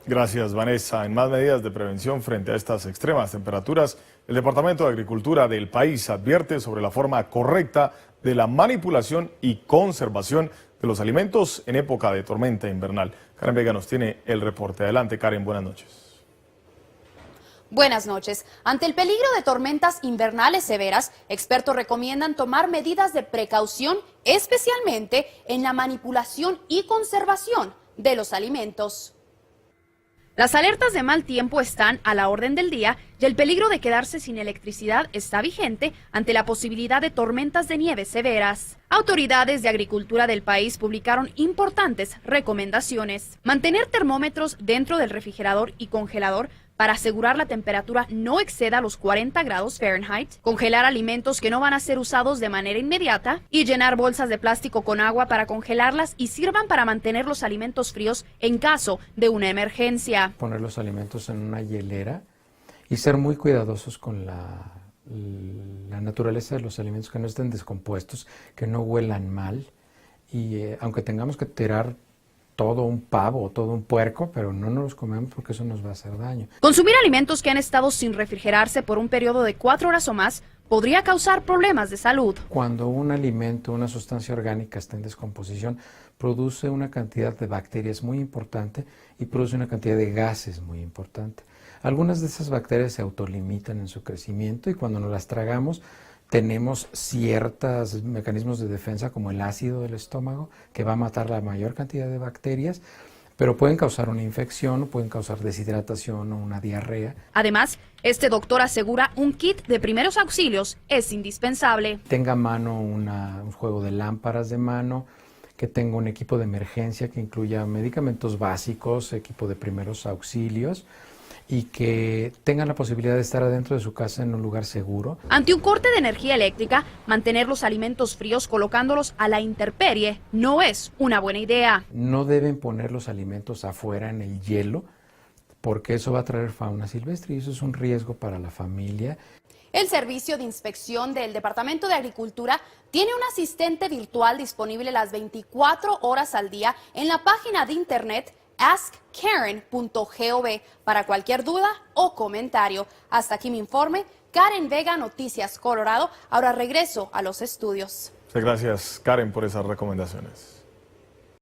Gracias, Vanessa. En más medidas de prevención frente a estas extremas temperaturas, el Departamento de Agricultura del país advierte sobre la forma correcta de la manipulación y conservación de los alimentos en época de tormenta invernal. Karen Vega nos tiene el reporte. Adelante, Karen, buenas noches. Buenas noches. Ante el peligro de tormentas invernales severas, expertos recomiendan tomar medidas de precaución, especialmente en la manipulación y conservación de los alimentos. Las alertas de mal tiempo están a la orden del día y el peligro de quedarse sin electricidad está vigente ante la posibilidad de tormentas de nieve severas. Autoridades de agricultura del país publicaron importantes recomendaciones. Mantener termómetros dentro del refrigerador y congelador para asegurar la temperatura no exceda los 40 grados Fahrenheit, congelar alimentos que no van a ser usados de manera inmediata y llenar bolsas de plástico con agua para congelarlas y sirvan para mantener los alimentos fríos en caso de una emergencia. Poner los alimentos en una hielera y ser muy cuidadosos con la naturaleza de los alimentos, que no estén descompuestos, que no huelan mal y aunque tengamos que tirar todo un pavo o todo un puerco, pero no nos los comemos porque eso nos va a hacer daño. Consumir alimentos que han estado sin refrigerarse por un periodo de 4 horas o más podría causar problemas de salud. Cuando un alimento, una sustancia orgánica está en descomposición, produce una cantidad de bacterias muy importante y produce una cantidad de gases muy importante. Algunas de esas bacterias se autolimitan en su crecimiento y cuando nos las tragamos, tenemos ciertos mecanismos de defensa como el ácido del estómago que va a matar la mayor cantidad de bacterias, pero pueden causar una infección o pueden causar deshidratación o una diarrea. Además, este doctor asegura un kit de primeros auxilios es indispensable. Tenga a mano un juego de lámparas de mano, que tenga un equipo de emergencia que incluya medicamentos básicos, equipo de primeros auxilios, y que tengan la posibilidad de estar adentro de su casa en un lugar seguro. Ante un corte de energía eléctrica, mantener los alimentos fríos colocándolos a la intemperie no es una buena idea. No deben poner los alimentos afuera en el hielo porque eso va a traer fauna silvestre y eso es un riesgo para la familia. El Servicio de Inspección del Departamento de Agricultura tiene un asistente virtual disponible las 24 horas al día en la página de internet askkaren.gov para cualquier duda o comentario. Hasta aquí mi informe. Karen Vega, Noticias Colorado. Ahora regreso a los estudios. Muchas gracias, Karen, por esas recomendaciones.